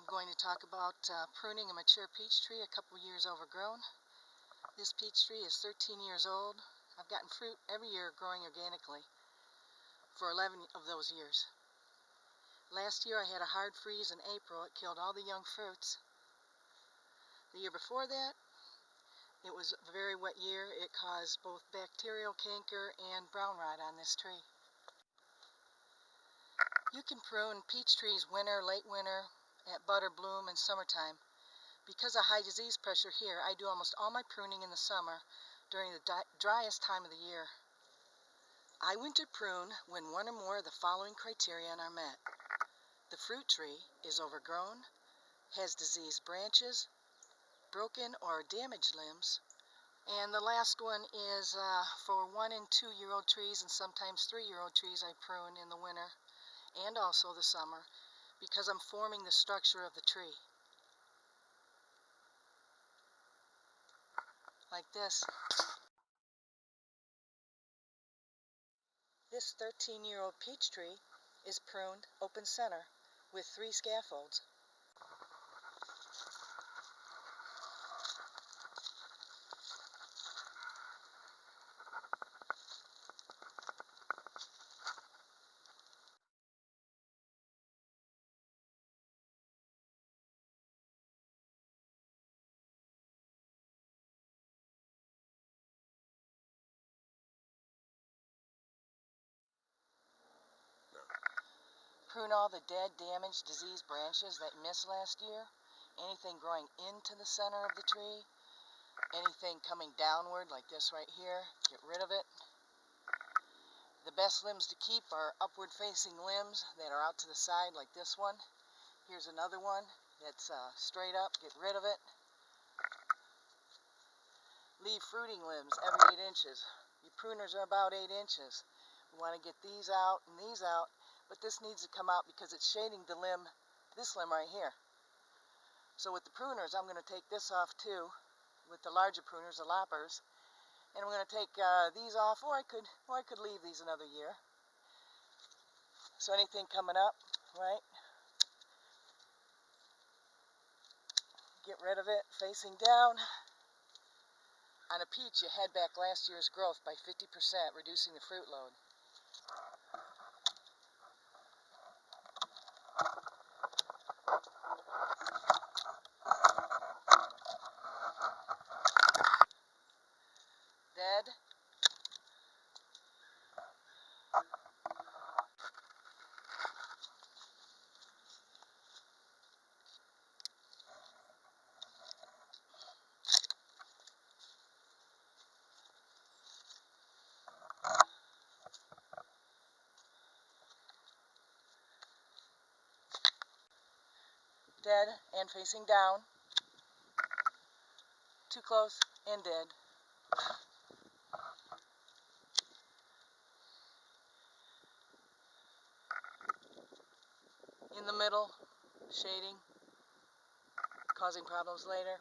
going to talk about pruning a mature peach tree a couple years overgrown. This peach tree is 13 years old. I've gotten fruit every year growing organically for 11 of those years. Last year I had a hard freeze in April. It killed all the young fruits. The year before that, it was a very wet year. It caused both bacterial canker and brown rot on this tree. You can prune peach trees winter, late winter, at bud or bloom, and summertime. Because of high disease pressure here, I do almost all my pruning in the summer during the driest time of the year. I winter prune when one or more of the following criterion are met. The fruit tree is overgrown, has diseased branches, broken or damaged limbs, and the last one is for 1- and 2-year-old trees, and sometimes 3-year-old trees I prune in the winter and also the summer because I'm forming the structure of the tree. Like this. This 13-year-old peach tree is pruned open center with 3 scaffolds. Prune all the dead, damaged, diseased branches that missed last year, anything growing into the center of the tree, anything coming downward like this right here, get rid of it. The best limbs to keep are upward facing limbs that are out to the side like this one. Here's another one that's straight up, get rid of it. Leave fruiting limbs every 8 inches. Your pruners are about 8 inches. We want to get these out and these out, but this needs to come out because it's shading the limb, this limb right here. So with the pruners, I'm going to take this off too, with the larger pruners, the loppers, and I'm going to take these off, or I could leave these another year. So anything coming up, right? Get rid of it, facing down. On a peach, you head back last year's growth by 50%, reducing the fruit load. Dead. Dead and facing down. Too close and dead. In the middle, shading, causing problems later.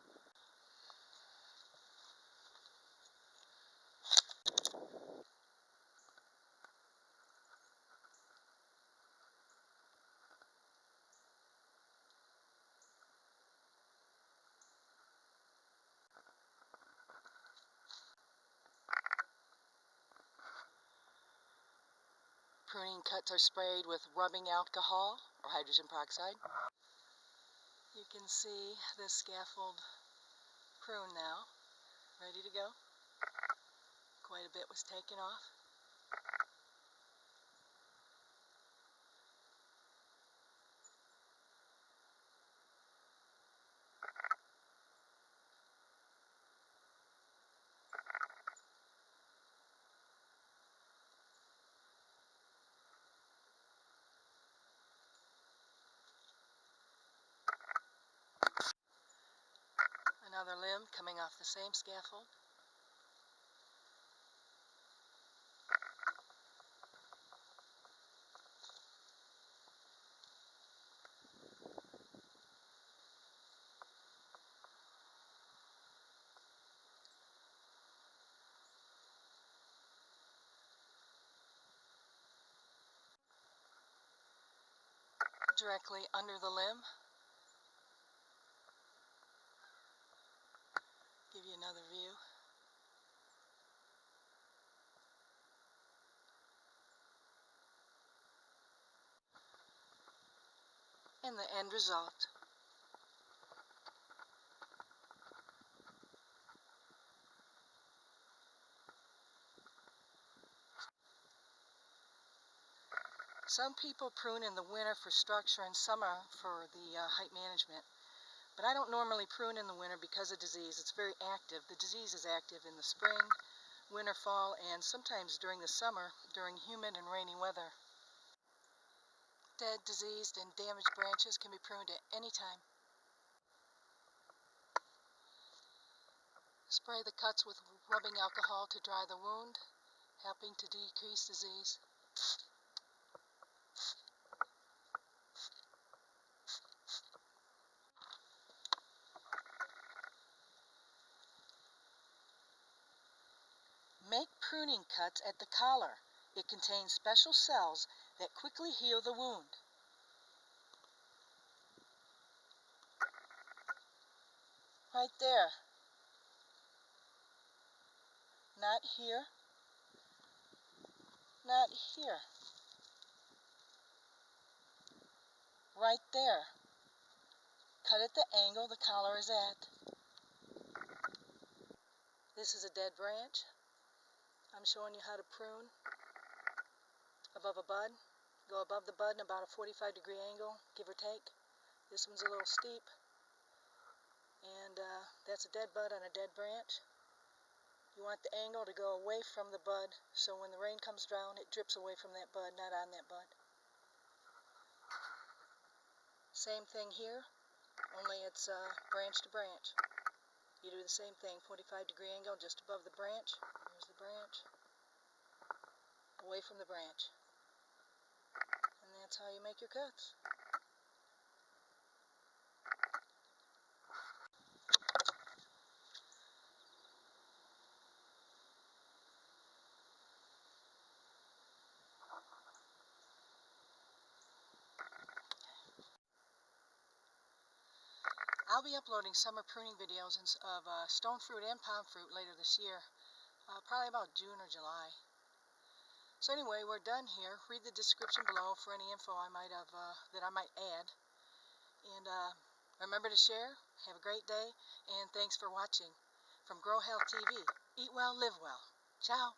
Pruning cuts are sprayed with rubbing alcohol or hydrogen peroxide. You can see this scaffold prune now, ready to go. Quite a bit was taken off. Another limb coming off the same scaffold. Directly under the limb, and the end result. Some people prune in the winter for structure and summer for the height management. But I don't normally prune in the winter because of disease. It's very active. The disease is active in the spring, winter, fall, and sometimes during the summer during humid and rainy weather. Dead, diseased, and damaged branches can be pruned at any time. Spray the cuts with rubbing alcohol to dry the wound, helping to decrease disease. Make pruning cuts at the collar. It contains special cells that quickly heal the wound. Right there. Not here. Not here. Right there. Cut at the angle the collar is at. This is a dead branch. I'm showing you how to prune above a bud. Go above the bud in about a 45-degree angle, give or take. This one's a little steep. And that's a dead bud on a dead branch. You want the angle to go away from the bud, so when the rain comes down, it drips away from that bud, not on that bud. Same thing here, only it's branch to branch. You do the same thing, 45-degree angle just above the branch. Here's the branch. Away from the branch. And that's how you make your cuts. I'll be uploading summer pruning videos of stone fruit and palm fruit later this year, probably about June or July. So anyway, we're done here. Read the description below for any info I might have that I might add. And remember to share. Have a great day, and thanks for watching. From Grow Health TV. Eat well, live well. Ciao.